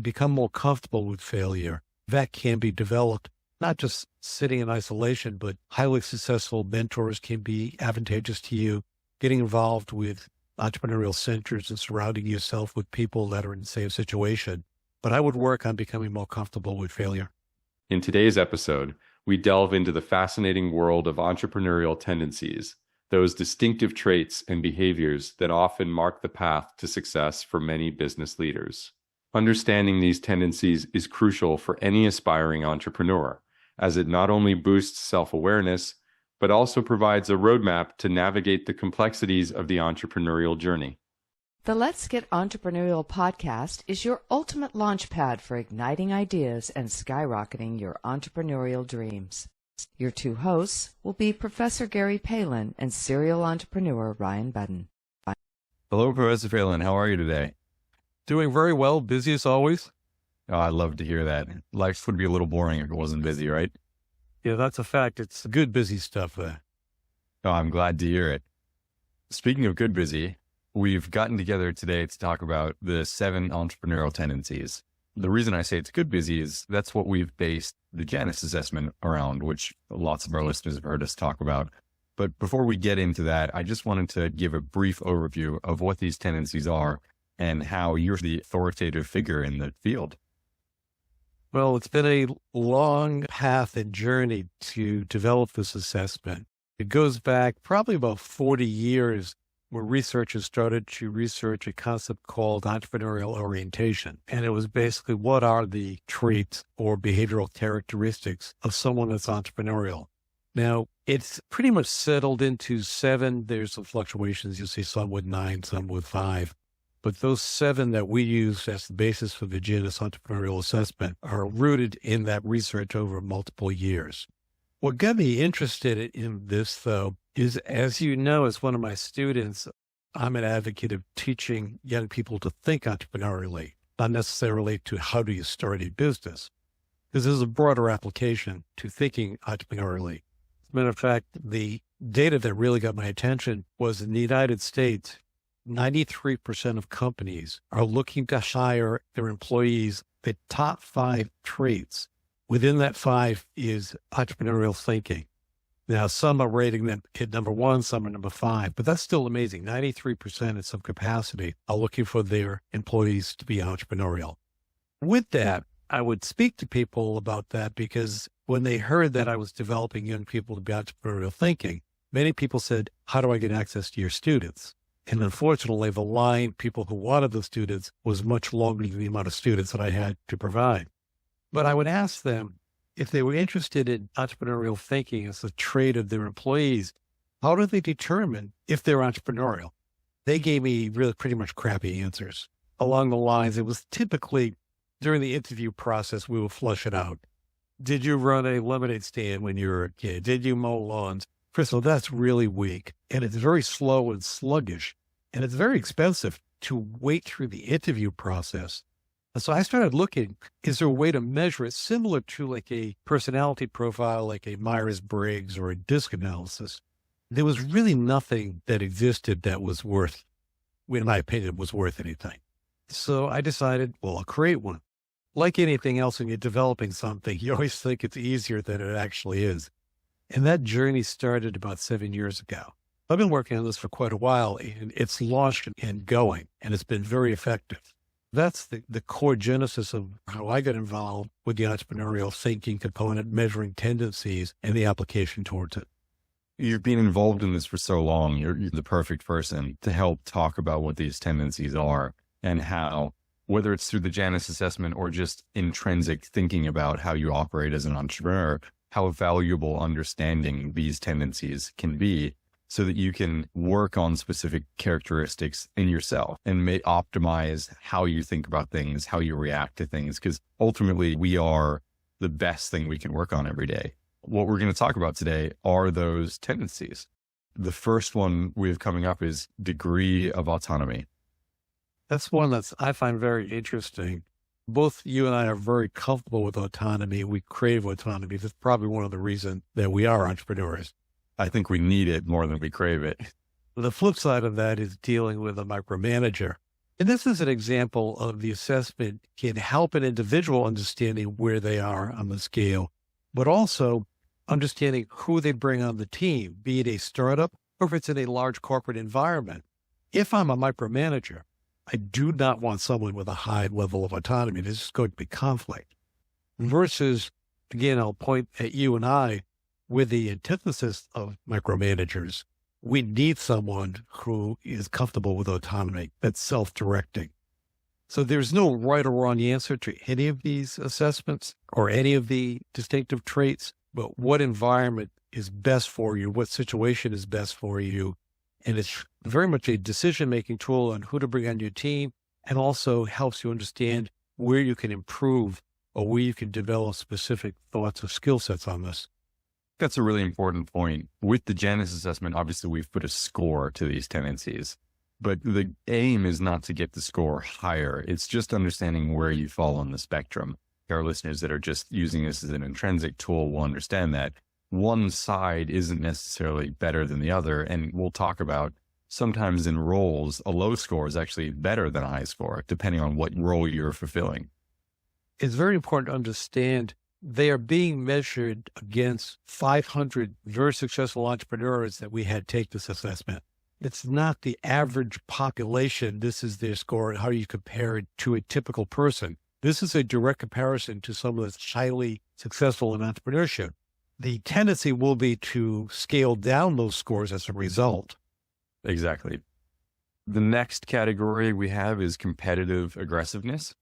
become more comfortable with failure. That can be developed, not just sitting in isolation, but highly successful mentors can be advantageous to you. Getting involved with entrepreneurial centers and surrounding yourself with people that are in the same situation. But I would work on becoming more comfortable with failure. In today's episode, we delve into the fascinating world of entrepreneurial tendencies, those distinctive traits and behaviors that often mark the path to success for many business leaders. Understanding these tendencies is crucial for any aspiring entrepreneur, as it not only boosts self-awareness, but also provides a roadmap to navigate the complexities of the entrepreneurial journey. The Let's Get Entrepreneurial podcast is your ultimate launchpad for igniting ideas and skyrocketing your entrepreneurial dreams. Your two hosts will be Professor Gary Palin and serial entrepreneur Ryan Budden. Hello, Professor Palin. How are you today? Doing very well. Busy as always. Oh, I'd love to hear that. Life would be a little boring if it wasn't busy, right? Yeah, that's a fact. It's good busy stuff there. Oh, I'm glad to hear it. Speaking of good busy, we've gotten together today to talk about the 7 entrepreneurial tendencies. The reason I say it's good busy is that's what we've based the Janus assessment around, which lots of our listeners have heard us talk about. But before we get into that, I just wanted to give a brief overview of what these tendencies are and how you're the authoritative figure in the field. Well, it's been a long path and journey to develop this assessment. It goes back probably about 40 years where researchers started to research a concept called entrepreneurial orientation. And it was basically, what are the traits or behavioral characteristics of someone that's entrepreneurial? Now, it's pretty much settled into 7. There's some fluctuations. You'll see some with 9, some with 5. But those 7 that we use as the basis for the Janus entrepreneurial assessment are rooted in that research over multiple years. What got me interested in this, though, is, as you know, as one of my students, I'm an advocate of teaching young people to think entrepreneurially, not necessarily to how do you start a business, because there's a broader application to thinking entrepreneurially. As a matter of fact, the data that really got my attention was in the United States, 93% of companies are looking to hire their employees the top 5 traits. Within that 5 is entrepreneurial thinking. Now, some are rating them at number 1, some are number 5, but that's still amazing. 93% in some capacity are looking for their employees to be entrepreneurial. With that, I would speak to people about that because when they heard that I was developing young people to be entrepreneurial thinking, many people said, how do I get access to your students? And unfortunately, the line people who wanted the students was much longer than the amount of students that I had to provide. But I would ask them, if they were interested in entrepreneurial thinking as a trait of their employees, how do they determine if they're entrepreneurial? They gave me really pretty much crappy answers. Along the lines, it was typically during the interview process, we would flush it out. Did you run a lemonade stand when you were a kid? Did you mow lawns? First of all, that's really weak. And it's very slow and sluggish. And it's very expensive to wait through the interview process. And so I started looking, is there a way to measure it similar to like a personality profile, like a Myers-Briggs or a DISC analysis? There was really nothing that existed that was worth, in my opinion, was worth anything. So I decided, well, I'll create one. Like anything else, when you're developing something, you always think it's easier than it actually is. And that journey started about 7 years ago. I've been working on this for quite a while, and it's launched and going, and it's been very effective. That's the core genesis of how I got involved with the entrepreneurial thinking component, measuring tendencies, and the application towards it. You've been involved in this for so long. You're the perfect person to help talk about what these tendencies are and how, whether it's through the Janus assessment or just intrinsic thinking about how you operate as an entrepreneur, how valuable understanding these tendencies can be so that you can work on specific characteristics in yourself and may optimize how you think about things, how you react to things, because ultimately we are the best thing we can work on every day. What we're going to talk about today are those tendencies. The first one we have coming up is degree of autonomy. That's one I find very interesting. Both you and I are very comfortable with autonomy. We crave autonomy. That's probably one of the reasons that we are entrepreneurs. I think we need it more than we crave it. The flip side of that is dealing with a micromanager. And this is an example of the assessment can help an individual understanding where they are on the scale, but also understanding who they bring on the team, be it a startup or if it's in a large corporate environment. If I'm a micromanager, I do not want someone with a high level of autonomy. There's just going to be conflict. Versus, again, I'll point at you and I with the antithesis of micromanagers. We need someone who is comfortable with autonomy, that's self-directing. So there's no right or wrong answer to any of these assessments or any of the distinctive traits, but what environment is best for you, what situation is best for you. And it's very much a decision-making tool on who to bring on your team, and also helps you understand where you can improve or where you can develop specific thoughts or skill sets on this. That's a really important point. With the Janus assessment, obviously we've put a score to these tendencies, but the aim is not to get the score higher. It's just understanding where you fall on the spectrum. Our listeners that are just using this as an intrinsic tool will understand that one side isn't necessarily better than the other. And we'll talk about sometimes in roles, a low score is actually better than a high score, depending on what role you're fulfilling. It's very important to understand they are being measured against 500 very successful entrepreneurs that we had take this assessment. It's not the average population. This is their score and how you compare it to a typical person. This is a direct comparison to someone that's highly successful in entrepreneurship. The tendency will be to scale down those scores as a result. Exactly. The next category we have is competitive aggressiveness.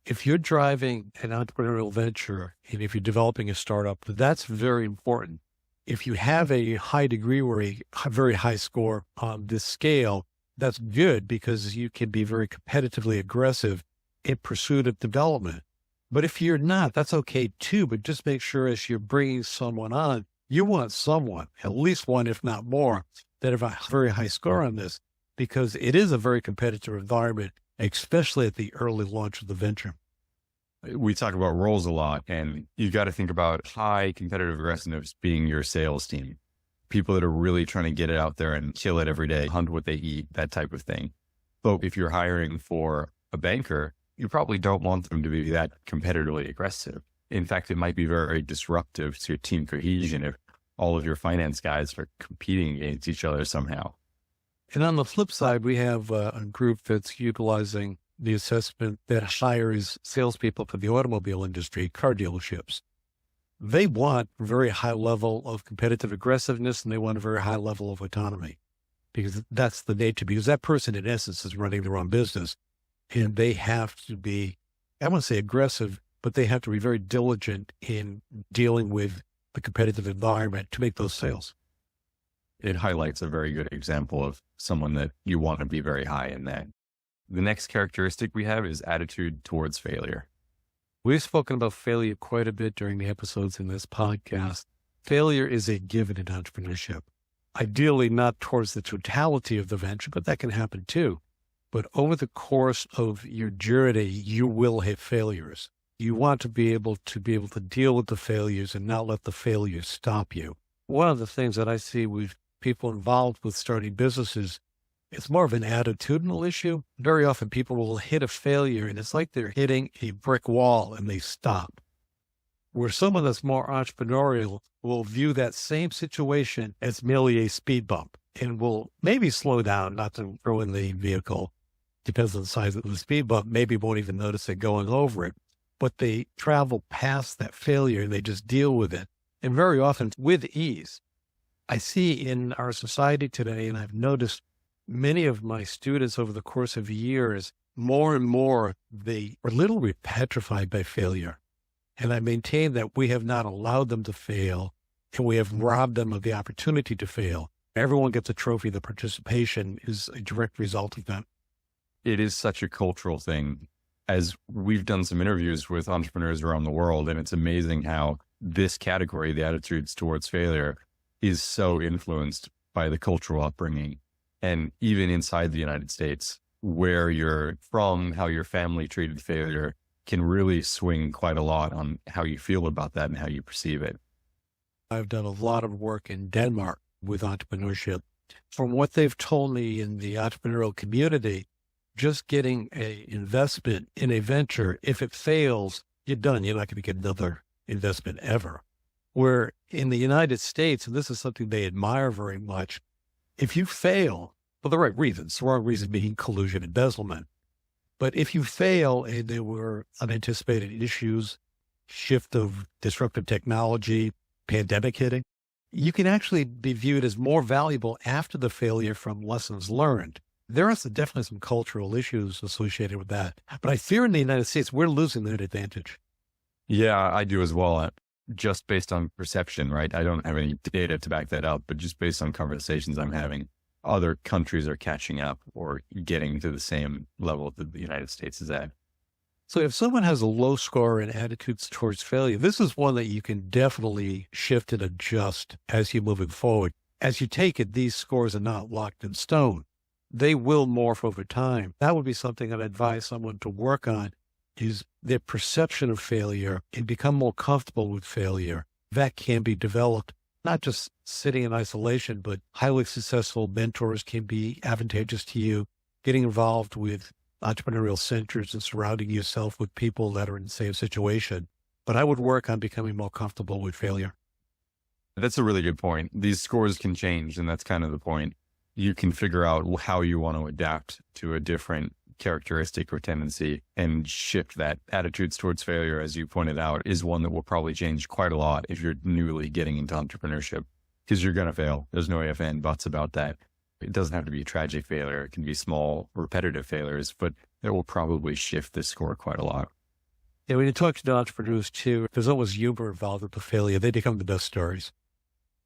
If you're driving an entrepreneurial venture and if you're developing a startup, that's very important. If you have a high degree or a very high score on this scale, that's good because you can be very competitively aggressive in pursuit of development. But if you're not, that's okay too. But just make sure as you're bringing someone on, you want someone, at least one, if not more, that have a very high score on this, because it is a very competitive environment, especially at the early launch of the venture. We talk about roles a lot, and you got to think about high competitive aggressiveness being your sales team. People that are really trying to get it out there and kill it every day, hunt what they eat, that type of thing. But if you're hiring for a banker, you probably don't want them to be that competitively aggressive. In fact, it might be very disruptive to your team cohesion if all of your finance guys are competing against each other somehow. And on the flip side, we have a group that's utilizing the assessment that hires salespeople for the automobile industry, car dealerships. They want a very high level of competitive aggressiveness and they want a very high level of autonomy because that's the nature, because that person in essence is running their own business and they have to be, I won't say aggressive, but they have to be very diligent in dealing with the competitive environment to make those sales. It highlights a very good example of someone that you want to be very high in that. The next characteristic we have is attitude towards failure. We've spoken about failure quite a bit during the episodes in this podcast. Failure is a given in entrepreneurship. Ideally, not towards the totality of the venture, but that can happen too. But over the course of your journey, you will hit failures. You want to be able to deal with the failures and not let the failures stop you. One of the things that I see with people involved with starting businesses, it's more of an attitudinal issue. Very often people will hit a failure and it's like they're hitting a brick wall and they stop. Where someone that's more entrepreneurial will view that same situation as merely a speed bump and will maybe slow down, not to ruin the vehicle. Depends on the size of the speed bump. Maybe won't even notice it going over it, but they travel past that failure and they just deal with it. And very often with ease. I see in our society today, and I've noticed many of my students over the course of years, more and more, they are literally petrified by failure. And I maintain that we have not allowed them to fail and we have robbed them of the opportunity to fail. Everyone gets a trophy. The participation is a direct result of that. It is such a cultural thing. As we've done some interviews with entrepreneurs around the world, and it's amazing how this category, the attitudes towards failure, is so influenced by the cultural upbringing. And even inside the United States, where you're from, how your family treated failure can really swing quite a lot on how you feel about that and how you perceive it. I've done a lot of work in Denmark with entrepreneurship. From what they've told me in the entrepreneurial community, just getting a investment in a venture, if it fails, you're done. You're not going to get another investment ever. Where in the United States, and this is something they admire very much, if you fail for the right reasons, the wrong reason being collusion, embezzlement, but if you fail and there were unanticipated issues, shift of disruptive technology, pandemic hitting, you can actually be viewed as more valuable after the failure from lessons learned. There are definitely some cultural issues associated with that. But I fear in the United States, we're losing that advantage. Yeah, I do as well. Just based on perception, right? I don't have any data to back that up, but just based on conversations I'm having, other countries are catching up or getting to the same level that the United States is at. So if someone has a low score and attitudes towards failure, this is one that you can definitely shift and adjust as you're moving forward. As you take it, these scores are not locked in stone. They will morph over time. That would be something I'd advise someone to work on, is their perception of failure and become more comfortable with failure. That can be developed, not just sitting in isolation, but highly successful mentors can be advantageous to you. Getting involved with entrepreneurial centers and surrounding yourself with people that are in the same situation. But I would work on becoming more comfortable with failure. That's a really good point. These scores can change, and that's kind of the point. You can figure out how you want to adapt to a different characteristic or tendency and shift that. Attitudes towards failure, as you pointed out, is one that will probably change quite a lot if you're newly getting into entrepreneurship, because you're going to fail. There's no ifs and buts about that. It doesn't have to be a tragic failure. It can be small, repetitive failures, but it will probably shift the score quite a lot. Yeah, when you talk to entrepreneurs too, there's always humor involved with the failure. They become the best stories.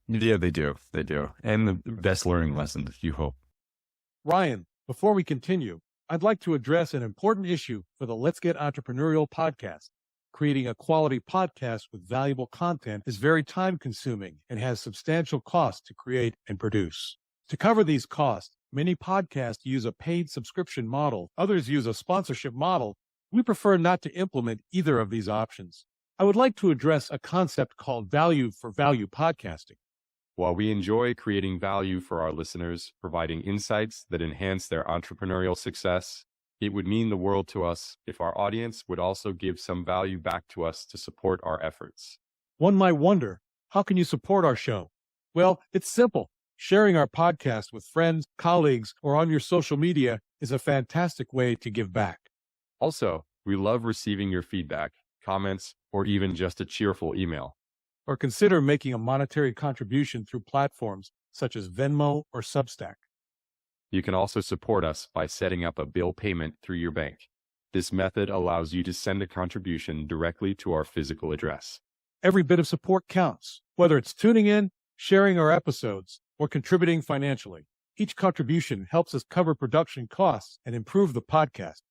Yeah, they do. They do. And the best learning lessons, you hope. Ryan, before we continue, I'd like to address an important issue for the Let's Get Entrepreneurial podcast. Creating a quality podcast with valuable content is very time-consuming and has substantial costs to create and produce. To cover these costs, many podcasts use a paid subscription model. Others use a sponsorship model. We prefer not to implement either of these options. I would like to address a concept called value for value podcasting. While we enjoy creating value for our listeners, providing insights that enhance their entrepreneurial success, it would mean the world to us if our audience would also give some value back to us to support our efforts. One might wonder, how can you support our show? Well, it's simple. Sharing our podcast with friends, colleagues, or on your social media is a fantastic way to give back. Also, we love receiving your feedback, comments, or even just a cheerful email. Or consider making a monetary contribution through platforms such as Venmo or Substack. You can also support us by setting up a bill payment through your bank. This method allows you to send a contribution directly to our physical address. Every bit of support counts, whether it's tuning in, sharing our episodes, or contributing financially. Each contribution helps us cover production costs and improve the podcast.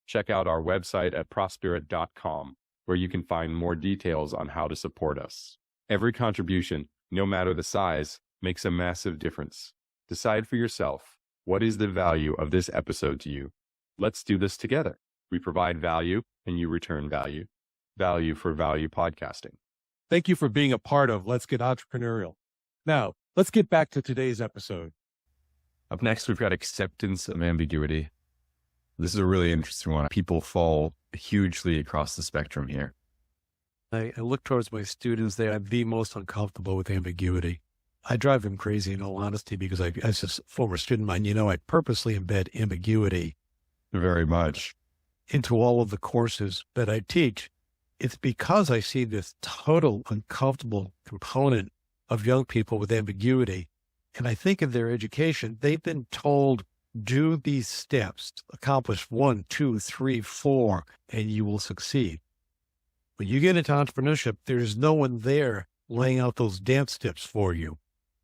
Check out our website at prospirit.com, where you can find more details on how to support us. Every contribution, no matter the size, makes a massive difference. Decide for yourself, what is the value of this episode to you? Let's do this together. We provide value and you return value. Value for value podcasting. Thank you for being a part of Let's Get Entrepreneurial. Now, let's get back to today's episode. Up next, we've got acceptance of ambiguity. This is a really interesting one. People fall hugely across the spectrum here. I look towards my students. They are the most uncomfortable with ambiguity. I drive them crazy, in all honesty, because as a former student of mine, I purposely embed ambiguity Very much. into all of the courses that I teach. It's because I see this total uncomfortable component of young people with ambiguity. And I think in their education, they've been told, do these steps, accomplish 1, 2, 3, 4, and you will succeed. When you get into entrepreneurship, there's no one there laying out those dance steps for you.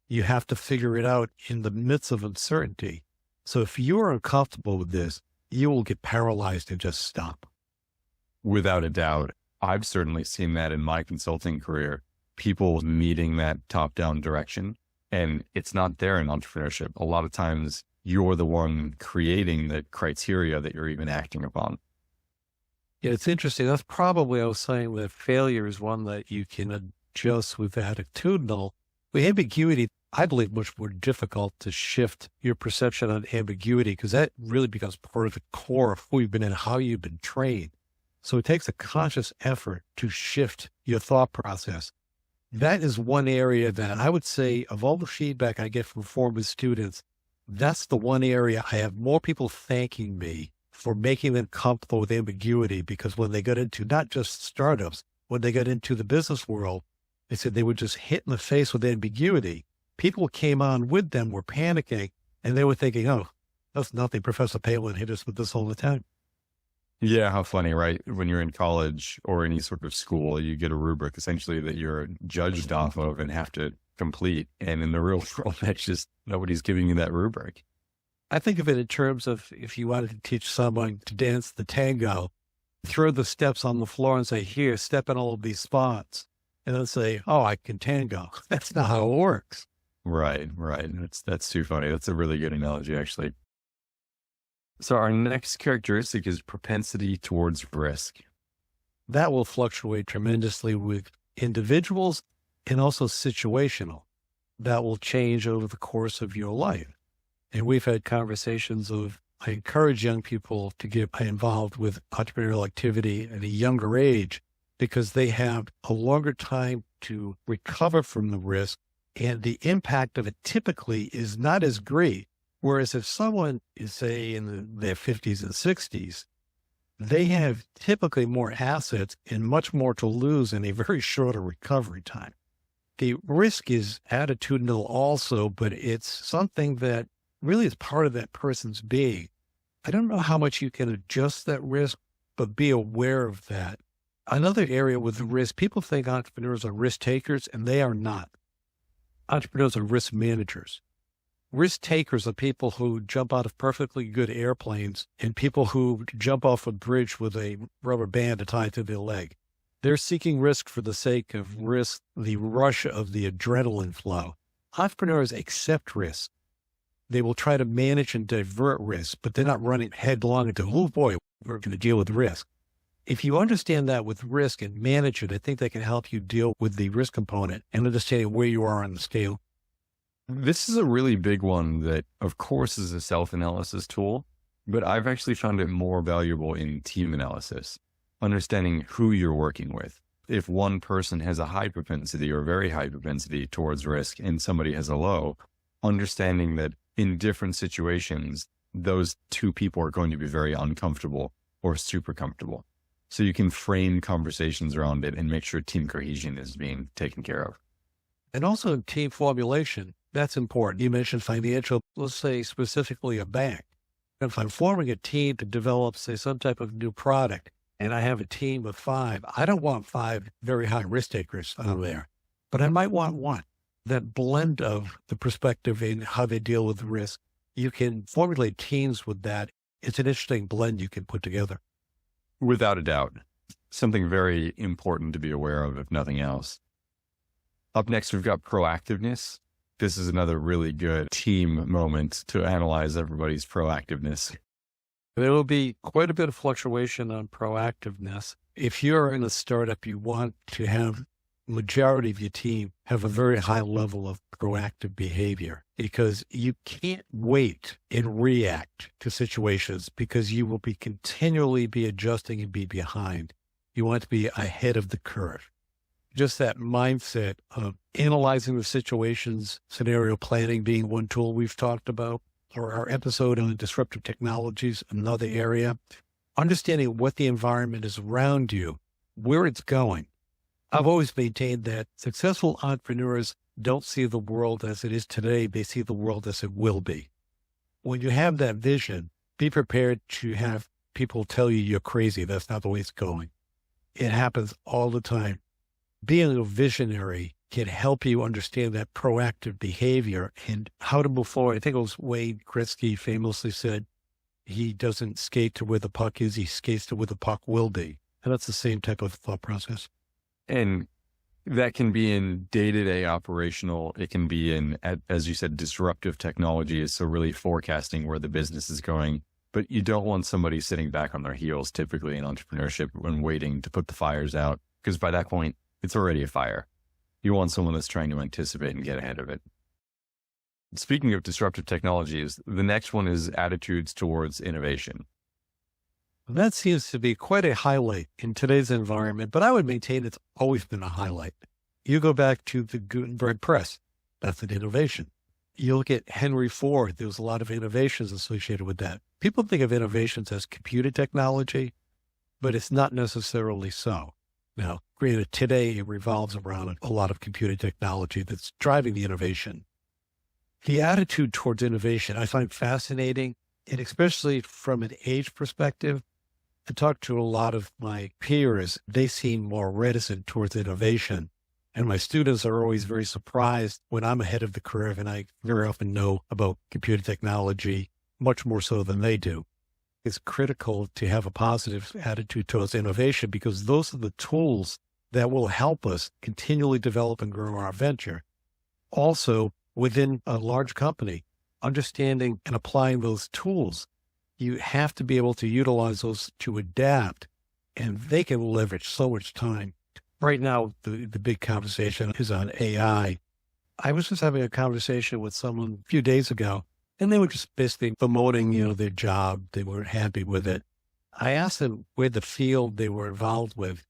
You have to figure it out in the midst of uncertainty. So if you are uncomfortable with this, you will get paralyzed and just stop. Without a doubt. I've certainly seen that in my consulting career, people needing that top-down direction, and it's not there in entrepreneurship. A lot of times you're the one creating the criteria that you're even acting upon. Yeah, it's interesting. That's probably, I was saying that failure is one that you can adjust with attitudinal. With ambiguity, I believe much more difficult to shift your perception on ambiguity because that really becomes part of the core of who you've been and how you've been trained. So it takes a conscious effort to shift your thought process. That is one area that I would say of all the feedback I get from former students, that's the one area I have more people thanking me for making them comfortable with ambiguity, because when they got into not just startups, when they got into the business world, they said they were just hit in the face with ambiguity. People came on with them, were panicking, and they were thinking, oh, that's nothing. Professor Palin hit us with this all the time. Yeah, how funny, right? When you're in college or any sort of school, you get a rubric essentially that you're judged off of and have to complete. And in the real world, that's just nobody's giving you that rubric. I think of it in terms of if you wanted to teach someone to dance the tango, throw the steps on the floor and say, here, step in all of these spots. And then say, oh, I can tango. That's not how it works. Right. That's too funny. That's a really good analogy, actually. So our next characteristic is propensity towards risk. That will fluctuate tremendously with individuals and also situational. That will change over the course of your life. And we've had conversations of, I encourage young people to get involved with entrepreneurial activity at a younger age because they have a longer time to recover from the risk, and the impact of it typically is not as great. Whereas if someone is, say, in their 50s and 60s, they have typically more assets and much more to lose in a very shorter recovery time. The risk is attitudinal also, but it's something that really is part of that person's being. I don't know how much you can adjust that risk, but be aware of that. Another area with risk, people think entrepreneurs are risk takers, and they are not. Entrepreneurs are risk managers. Risk takers are people who jump out of perfectly good airplanes and people who jump off a bridge with a rubber band tied to their leg. They're seeking risk for the sake of risk, the rush of the adrenaline flow. Entrepreneurs accept risk. They will try to manage and divert risk, but they're not running headlong into, oh boy, we're going to deal with risk. If you understand that with risk and manage it, I think that can help you deal with the risk component and understanding where you are on the scale. This is a really big one that, of course, is a self-analysis tool, but I've actually found it more valuable in team analysis, understanding who you're working with. If one person has a high propensity or very high propensity towards risk and somebody has a low, understanding that in different situations, those two people are going to be very uncomfortable or super comfortable. So you can frame conversations around it and make sure team cohesion is being taken care of. And also team formulation, that's important. You mentioned financial, let's say specifically a bank. If I'm forming a team to develop, say, some type of new product, and I have a team of 5, I don't want 5 very high risk takers on there, but I might want 1. That blend of the perspective in how they deal with risk, you can formulate teams with that. It's an interesting blend you can put together. Without a doubt. Something very important to be aware of, if nothing else. Up next, we've got proactiveness. This is another really good team moment to analyze everybody's proactiveness. There will be quite a bit of fluctuation on proactiveness. If you're in a startup, you want to have majority of your team have a very high level of proactive behavior, because you can't wait and react to situations, because you will be continually be adjusting and be behind. You want to be ahead of the curve. Just that mindset of analyzing the situations, scenario planning being one tool we've talked about, or our episode on disruptive technologies, another area. Understanding what the environment is around you, where it's going. I've always maintained that successful entrepreneurs don't see the world as it is today. They see the world as it will be. When you have that vision, be prepared to have people tell you you're crazy. That's not the way it's going. It happens all the time. Being a visionary can help you understand that proactive behavior and how to move forward. I think it was Wayne Gretzky famously said, he doesn't skate to where the puck is, he skates to where the puck will be. And that's the same type of thought process. And that can be in day-to-day operational. It can be in, as you said, disruptive technologies. So really forecasting where the business is going. But you don't want somebody sitting back on their heels, typically in entrepreneurship, when waiting to put the fires out, because by that point, it's already a fire. You want someone that's trying to anticipate and get ahead of it. Speaking of disruptive technologies, the next one is attitudes towards innovation. That seems to be quite a highlight in today's environment, but I would maintain it's always been a highlight. You go back to the Gutenberg press, that's an innovation. You look at Henry Ford, there was a lot of innovations associated with that. People think of innovations as computer technology, but it's not necessarily so. Now, granted, today it revolves around a lot of computer technology that's driving the innovation. The attitude towards innovation I find fascinating, and especially from an age perspective. I talk to a lot of my peers, they seem more reticent towards innovation. And my students are always very surprised when I'm ahead of the curve, and I very often know about computer technology much more so than they do. It's critical to have a positive attitude towards innovation because those are the tools that will help us continually develop and grow our venture. Also, within a large company, understanding and applying those tools, you have to be able to utilize those to adapt, and they can leverage so much time. Right now, the big conversation is on AI. I was just having a conversation with someone a few days ago, and they were just basically bemoaning, their job. They weren't happy with it. I asked them where the field they were involved with,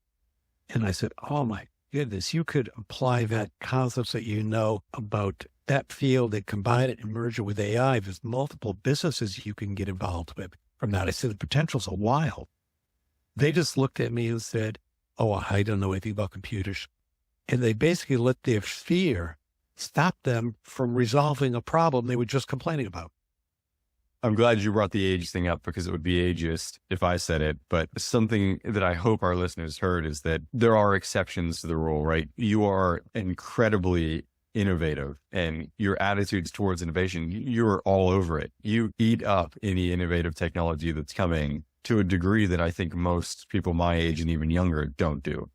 and I said, oh my goodness, you could apply that concepts that you know about that field and combine it and merge it with AI. There's multiple businesses you can get involved with from that. I said, the potentials are wild. They just looked at me and said, oh, I don't know anything about computers. And they basically let their fear stop them from resolving a problem they were just complaining about. I'm glad you brought the age thing up because it would be ageist if I said it. But something that I hope our listeners heard is that there are exceptions to the rule, right? You are incredibly innovative and your attitudes towards innovation, you're all over it. You eat up any innovative technology that's coming to a degree that I think most people my age and even younger don't do.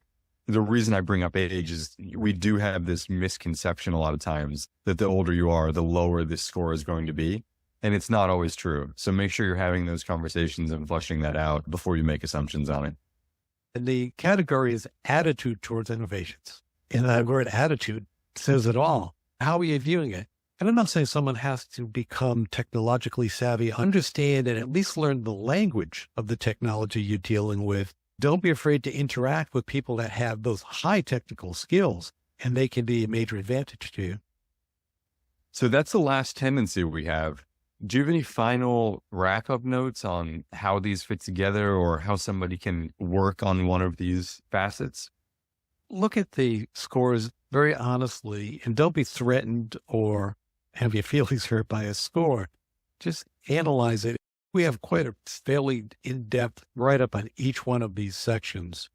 The reason I bring up age is we do have this misconception a lot of times that the older you are, the lower this score is going to be. And it's not always true. So make sure you're having those conversations and fleshing that out before you make assumptions on it. And the category is attitude towards innovations. And that word attitude says it all. How are you viewing it? And I'm not saying someone has to become technologically savvy, understand and at least learn the language of the technology you're dealing with. Don't be afraid to interact with people that have those high technical skills, and they can be a major advantage to you. So that's the last tendency we have. Do you have any final wrap-up notes on how these fit together or how somebody can work on one of these facets? Look at the scores very honestly, and don't be threatened or have your feelings hurt by a score. Just analyze it. We have quite a fairly in-depth write-up on each one of these sections,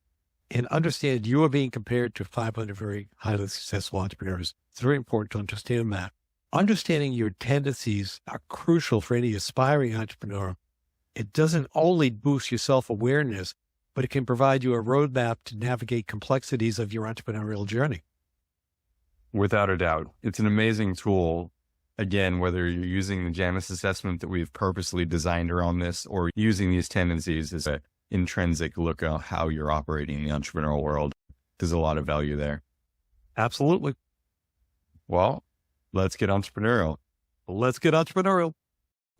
and understand you are being compared to 500 very highly successful entrepreneurs. It's very important to understand that. Understanding your tendencies are crucial for any aspiring entrepreneur. It doesn't only boost your self-awareness, but it can provide you a roadmap to navigate complexities of your entrepreneurial journey. Without a doubt. It's an amazing tool. Again, whether you're using the Janus assessment that we've purposely designed around this or using these tendencies as an intrinsic look at how you're operating in the entrepreneurial world, there's a lot of value there. Absolutely. Well, let's get entrepreneurial. Let's get entrepreneurial.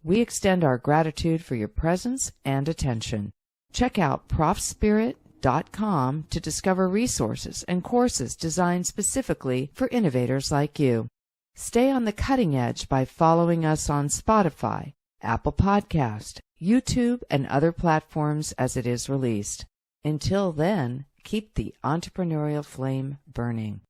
We extend our gratitude for your presence and attention. Check out profspirit.com to discover resources and courses designed specifically for innovators like you. Stay on the cutting edge by following us on Spotify, Apple Podcast, YouTube, and other platforms as it is released. Until then, keep the entrepreneurial flame burning.